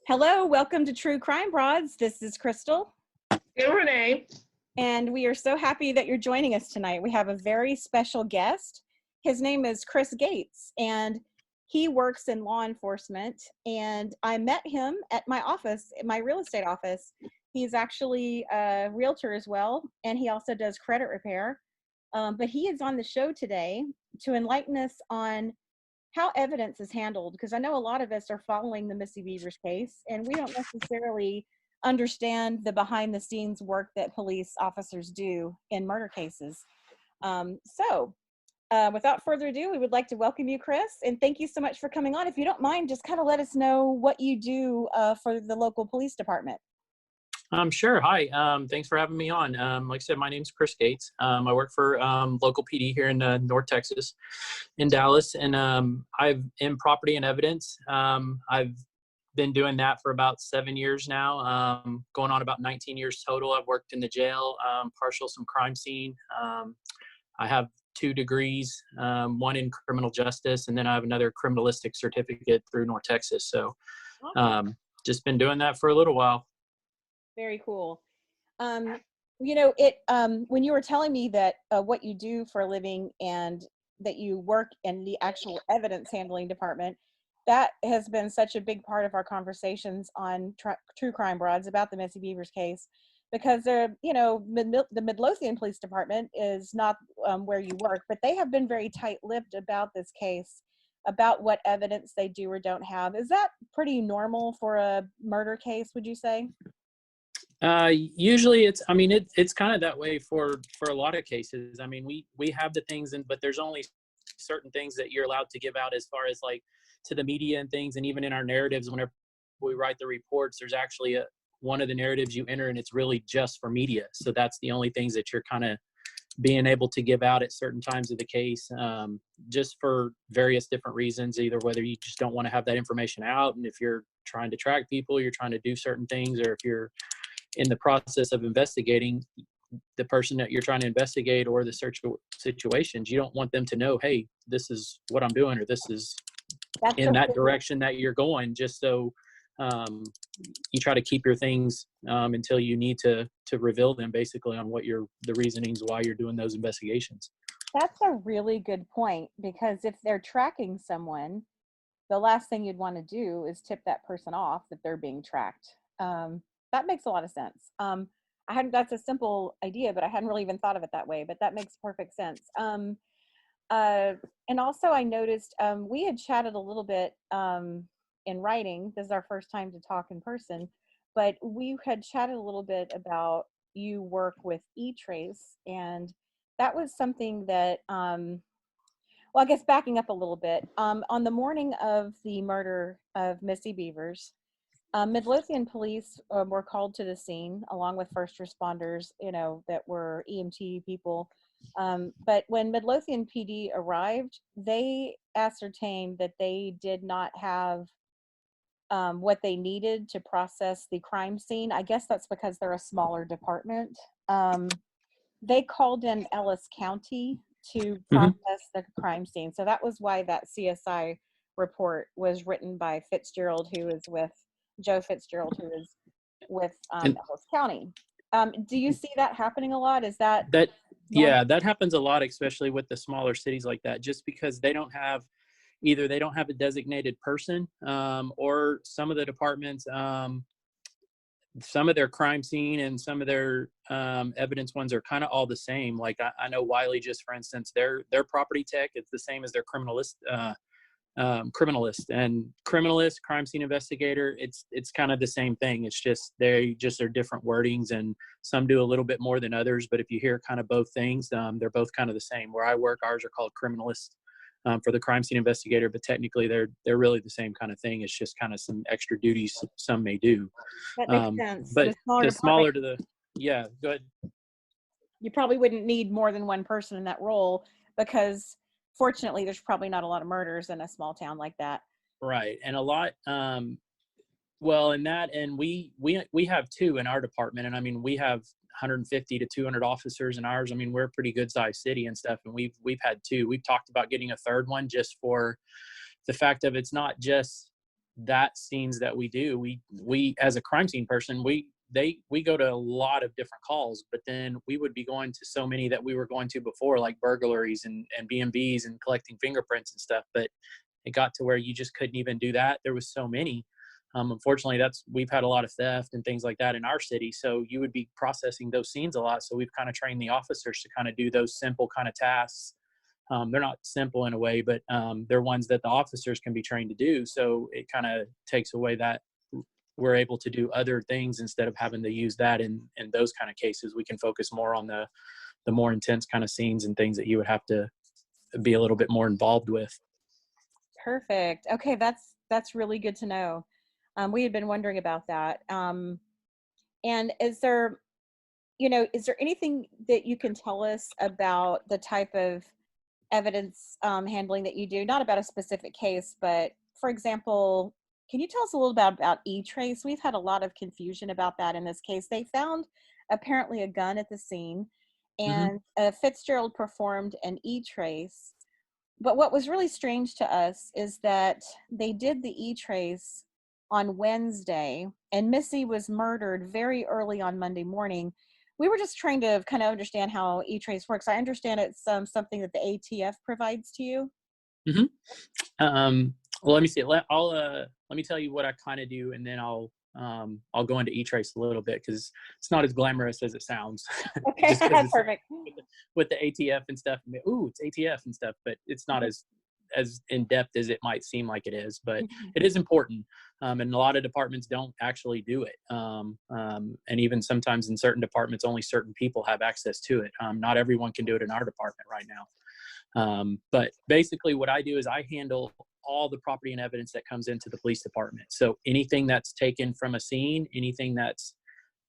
Hello, welcome to True Crime Broads. This is Crystal, And Renee. and we are so happy that you're joining us tonight. We have a very special guest. His name is Chris Gates, and he works in law enforcement. And I met him at my office, my real estate office. He's actually a realtor as well, and he also does credit repair. But he is on the show today to enlighten us on how evidence is handled, because I know a lot of us are following the Missy Bevers case and we don't necessarily understand the behind the scenes work that police officers do in murder cases. Without further ado, we would like to welcome you, Chris, and thank you so much for coming on. If you don't mind, just kind of let us know what you do for the local police department. Sure. Hi. Thanks for having me on. Like I said, my name's Chris Gates. I work for local PD here in North Texas, in Dallas, and I'm in property and evidence. I've been doing that for about 7 years now, going on about 19 years total. I've worked in the jail, partial some crime scene. I have 2 degrees, one in criminal justice, and then I have another criminalistic certificate through North Texas. So just been doing that for a little while. Very cool. When you were telling me that what you do for a living and that you work in the actual evidence handling department, that has been such a big part of our conversations on True Crime Broads about the Missy Bevers case, because the Midlothian Police Department is not where you work, but they have been very tight-lipped about this case, about what evidence they do or don't have. Is that pretty normal for a murder case, would you say? Usually it's kind of that way for a lot of cases. I mean, we have the things, but there's only certain things that you're allowed to give out as far as like to the media and things. And even in our narratives, whenever we write the reports, there's actually one of the narratives you enter and it's really just for media. So that's the only things that you're kind of being able to give out at certain times of the case, just for various different reasons, either whether you just don't want to have that information out. And if you're trying to track people, you're trying to do certain things, or if you're in the process of investigating the person that you're trying to investigate or the search situations, you don't want them to know, hey, this is what I'm doing, or this is in that direction that you're going, just so you try to keep your things until you need to reveal them, basically, on what the reasonings why you're doing those investigations. That's a really good point, because if they're tracking someone, the last thing you'd want to do is tip that person off that they're being tracked. That makes a lot of sense. That's a simple idea, but I hadn't really even thought of it that way, but that makes perfect sense. And also I noticed we had chatted a little bit in writing. This is our first time to talk in person, but we had chatted a little bit about you work with eTrace, and that was something that, well, I guess backing up a little bit, on the morning of the murder of Missy Bevers, Midlothian police were called to the scene along with first responders, that were EMT people. But when Midlothian PD arrived, they ascertained that they did not have what they needed to process the crime scene. I guess that's because they're a smaller department. They called in Ellis County to process the crime scene. So that was why that CSI report was written by Fitzgerald, who is with Joe Fitzgerald, who is with Ellis County. Do you see that happening a lot? Is that yeah, that happens a lot, especially with the smaller cities like that, just because they don't have a designated person, or some of the departments, some of their crime scene and some of their evidence ones are kind of all the same. Like I know Wiley, just for instance, their property tech is the same as their criminalist and criminalist, crime scene investigator. It's kind of the same thing. It's just they just are different wordings, and some do a little bit more than others. But if you hear kind of both things, they're both kind of the same. Where I work, ours are called criminalist for the crime scene investigator, but technically they're really the same kind of thing. It's just kind of some extra duties some may do. That makes sense. But the smaller to the, yeah, go ahead. You probably wouldn't need more than one person in that role, because fortunately there's probably not a lot of murders in a small town like that. Right. And a lot, well, in that, and we have 2 in our department, and I mean, we have 150 to 200 officers in ours. I mean, we're a pretty good sized city and stuff, and we've had 2. We've talked about getting a 3rd one, just for the fact of it's not just that scenes that we do, we as a crime scene person, we go to a lot of different calls, but then we would be going to so many that we were going to before, like burglaries and B&Bs and collecting fingerprints and stuff. But it got to where you just couldn't even do that. There was so many. Unfortunately, we've had a lot of theft and things like that in our city. So you would be processing those scenes a lot. So we've kind of trained the officers to kind of do those simple kind of tasks. They're not simple in a way, but they're ones that the officers can be trained to do. So it kind of takes away that we're able to do other things instead of having to use that in those kind of cases. We can focus more on the more intense kind of scenes and things that you would have to be a little bit more involved with. Perfect. Okay, that's really good to know. We had been wondering about that. And is there, is there anything that you can tell us about the type of evidence handling that you do? Not about a specific case, but for example, can you tell us a little bit about eTrace? We've had a lot of confusion about that in this case. They found apparently a gun at the scene, Mm-hmm. and Fitzgerald performed an eTrace. But what was really strange to us is that they did the eTrace on Wednesday, and Missy was murdered very early on Monday morning. We were just trying to kind of understand how eTrace works. I understand it's something that the ATF provides to you. Mm-hmm. Well, let me see. Let me tell you what I kind of do, and then I'll go into eTrace a little bit because it's not as glamorous as it sounds. Okay, Just because it's perfect. with the ATF and stuff. Ooh, it's ATF and stuff, but it's not as in depth as it might seem like it is. But it is important, and a lot of departments don't actually do it. And even sometimes in certain departments, only certain people have access to it. Not everyone can do it in our department right now. But basically what I do is I handle all the property and evidence that comes into the police department. So anything that's taken from a scene, anything that's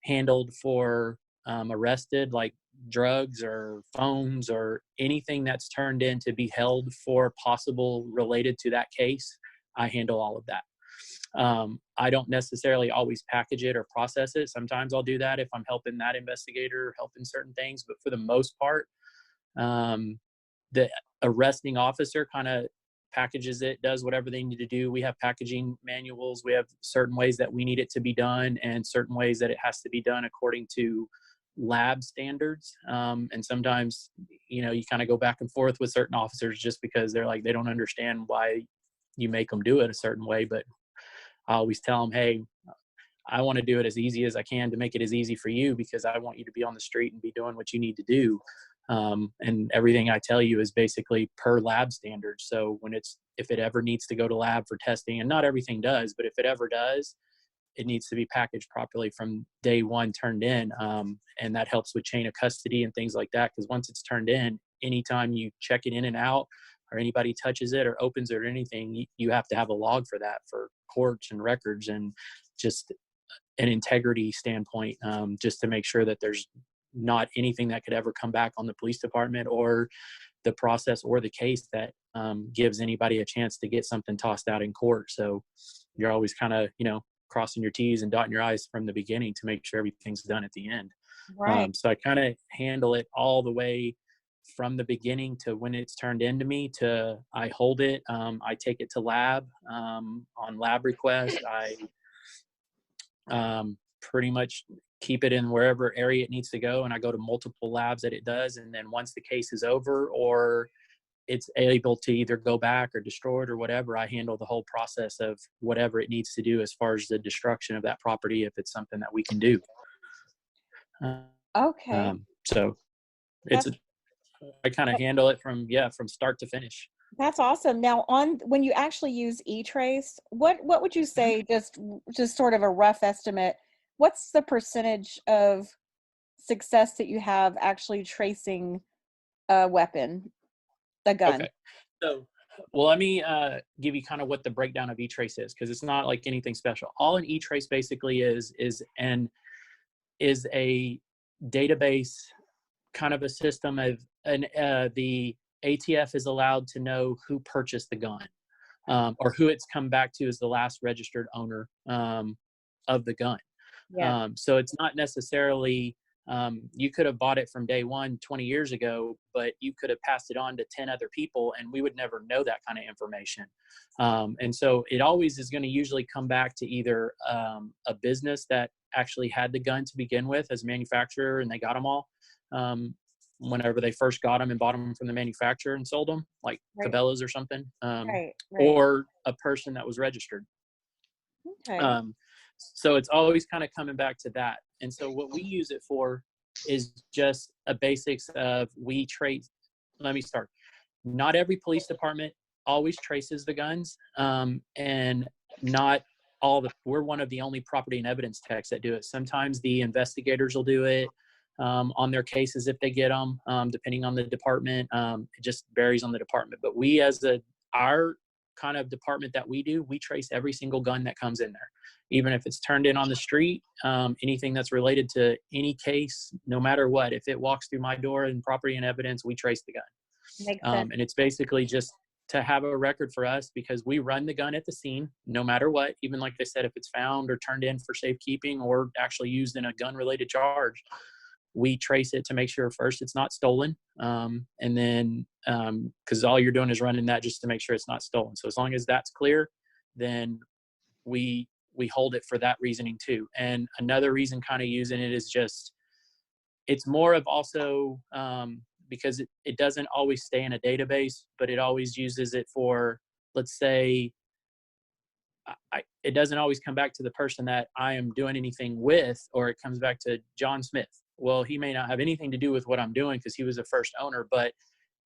handled for arrested, like drugs or phones or anything that's turned in to be held for possible related to that case, I handle all of that. I don't necessarily always package it or process it. Sometimes I'll do that if I'm helping that investigator or helping certain things, but for the most part, the arresting officer kind of packages it, does whatever they need to do. We have packaging manuals. We have certain ways that we need it to be done and certain ways that it has to be done according to lab standards. And sometimes, you kind of go back and forth with certain officers just because they're like, they don't understand why you make them do it a certain way. But I always tell them, hey, I want to do it as easy as I can to make it as easy for you because I want you to be on the street and be doing what you need to do. And everything I tell you is basically per lab standards. So if it ever needs to go to lab for testing, and not everything does, but if it ever does, it needs to be packaged properly from day one turned in. And that helps with chain of custody and things like that. Because once it's turned in, anytime you check it in and out or anybody touches it or opens it or anything, you have to have a log for that for courts and records and just an integrity standpoint, just to make sure that there's not anything that could ever come back on the police department or the process or the case that gives anybody a chance to get something tossed out in court. So you're always kind of, crossing your T's and dotting your I's from the beginning to make sure everything's done at the end. Right. So I kind of handle it all the way from the beginning to when it's turned into me to I hold it. I take it to lab on lab request. I pretty much keep it in wherever area it needs to go. And I go to multiple labs that it does. And then once the case is over or it's able to either go back or destroy it or whatever, I handle the whole process of whatever it needs to do as far as the destruction of that property, if it's something that we can do. Okay. So it's, That's I kind of handle it from start to finish. that's awesome. Now, on when you actually use eTrace, what would you Mhm. say, just sort of a rough estimate, what's the percentage of success that you have actually tracing a weapon, a gun? Okay. So, well, let me give you kind of what the breakdown of eTrace is, because it's not like anything special. All an eTrace basically is a database, kind of a system of the ATF is allowed to know who purchased the gun, or who it's come back to as the last registered owner of the gun. Yeah. So it's not necessarily You could have bought it from day one 20 years ago, but you could have passed it on to 10 other people and we would never know that kind of information. And so it always is going to usually come back to either a business that actually had the gun to begin with as a manufacturer and they got them all whenever they first got them and bought them from the manufacturer and sold them, like Right. Cabela's or something, Right. or a person that was registered. Okay. Um, so it's always kind of coming back to that. And so what we use it for is just a basics of we trace. Let me start. Not every police department always traces the guns, and not all the. We're one of the only property and evidence techs that do it. Sometimes the investigators will do it on their cases if they get them, depending on the department. It just varies on the department. But we, as our kind of department that we do, we trace every single gun that comes in there, even if it's turned in on the street, anything that's related to any case, no matter what. If it walks through my door in property and evidence, we trace the gun. Makes sense. And it's basically just to have a record for us because we run the gun at the scene, no matter what. Even like I said, if it's found or turned in for safekeeping or actually used in a gun-related charge, we trace it to make sure first it's not stolen. And then, because all you're doing is running that just to make sure it's not stolen. So as long as that's clear, then we hold it for that reasoning too. And another reason kind of using it is just, it's more of also, because it doesn't always stay in a database, but it always uses it for, let's say, it doesn't always come back to the person that I am doing anything with, or it comes back to John Smith. Well, he may not have anything to do with what I'm doing because he was the first owner, but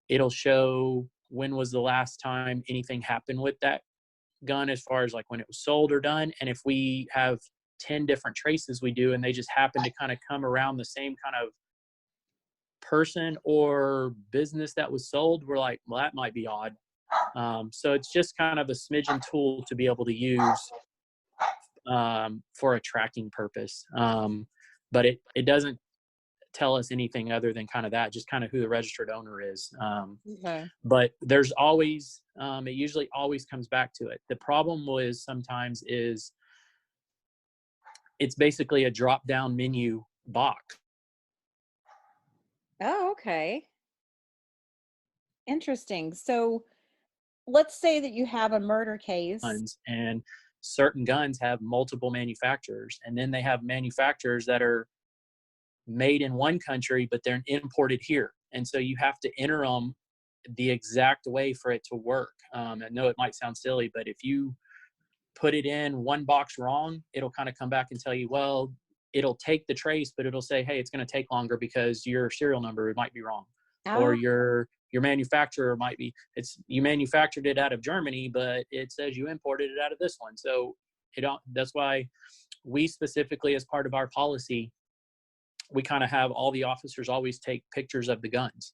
it'll show when was the last time anything happened with that gun as far as like when it was sold or done. And if we have 10 different traces we do and they just happen to kind of come around the same kind of person or business that was sold, we're like, well, that might be odd. So it's just kind of a smidgen tool to be able to use for a tracking purpose. But it doesn't tell us anything other than kind of that, just kind of who the registered owner is. Okay. But there's always, it usually always comes back to it. The problem was sometimes is it's basically a drop down menu box. Oh, okay. Interesting. So let's say that you have a murder case. And certain guns have multiple manufacturers, and then they have manufacturers that are made in one country but they're imported here, and so you have to enter them the exact way for it to work. I know it might sound silly, but if you put it in one box wrong, it'll kind of come back and tell you, well, it'll take the trace, but it'll say, hey, it's going to take longer because your serial number might be wrong, or Ah, your manufacturer might be, you manufactured it out of Germany, but it says you imported it out of this one. So that's why we specifically, as part of our policy, we kind of have all the officers always take pictures of the guns,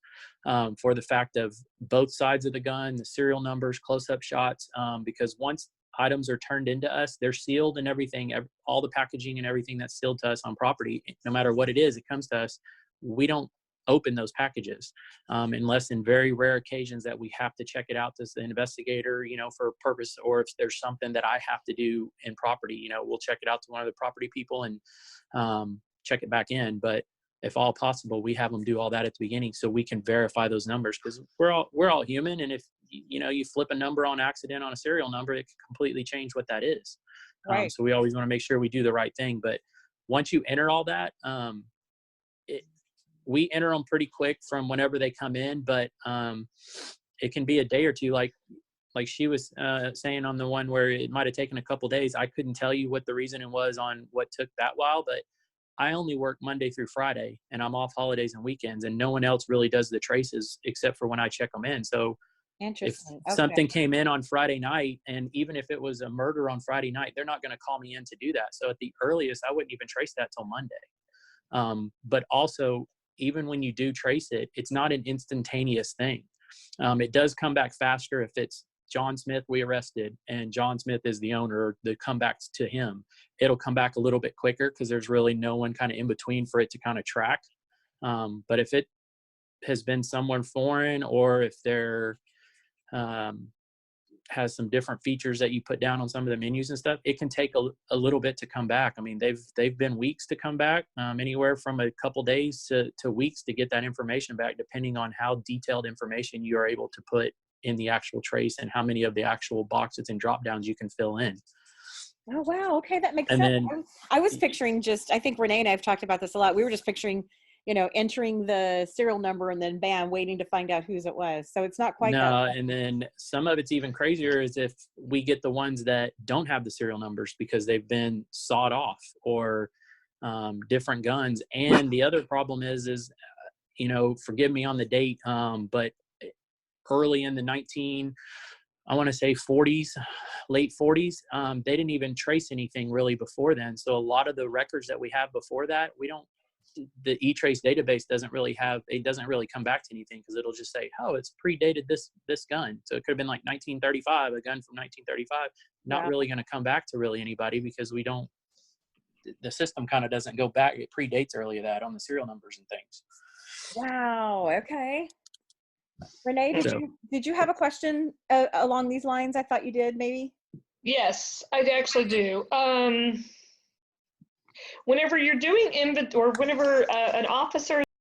for the fact of both sides of the gun, the serial numbers, close-up shots, because once items are turned into us, they're sealed and everything, all the packaging and everything that's sealed to us on property, no matter what it is, it comes to us. We don't open those packages, unless in very rare occasions that we have to check it out as the investigator, for a purpose, or if there's something that I have to do in property, we'll check it out to one of the property people and check it back in. But if all possible, we have them do all that at the beginning so we can verify those numbers, because we're all human, and if you flip a number on accident on a serial number, it can completely change what that is. right. So we always want to make sure we do the right thing. But once you enter all that, we enter them pretty quick from whenever they come in, but it can be a day or two, like she was saying on the one where it might have taken a couple days. I couldn't tell you what the reasoning was on what took that while, but I only work Monday through Friday, and I'm off holidays and weekends, and no one else really does the traces except for when I check them in. So if Interesting. Okay. something came in on Friday night, and even if it was a murder on Friday night, they're not going to call me in to do that. So at the earliest, I wouldn't even trace that till Monday. But also, even when you do trace it, it's not an instantaneous thing. It does come back faster if it's John Smith we arrested and John Smith is the owner, the comebacks to him. It'll come back a little bit quicker because there's really no one kind of in between for it to kind of track. But if it has been someone foreign, or if they're has some different features that you put down on some of the menus and stuff, it can take a little bit to come back. I mean, they've been weeks to come back, anywhere from a couple days to weeks to get that information back, depending on how detailed information you are able to put in the actual trace and how many of the actual boxes and drop downs you can fill in. Oh, wow. Okay. That makes And sense. then I was picturing I think Renee and I have talked about this a lot. We were just picturing, entering the serial number and then bam, waiting to find out whose it was. So it's not quite that. no, and then some of it's even crazier is if we get the ones that don't have the serial numbers because they've been sawed off or different guns. And the other problem is forgive me on the date, but early in the I want to say 40s, late 40s, they didn't even trace anything really before then. So a lot of the records that we have before that, the eTrace database doesn't really come back to anything because it'll just say, oh, it's predated this gun. So it could have been like 1935, a gun from 1935, not Wow. really going to come back to really anybody because the system kind of doesn't go back. It predates earlier that on the serial numbers and things. Wow. Okay. Renee, So, did you have a question along these lines? I thought you did, maybe. Yes, I actually do. Whenever you're doing or whenever an officer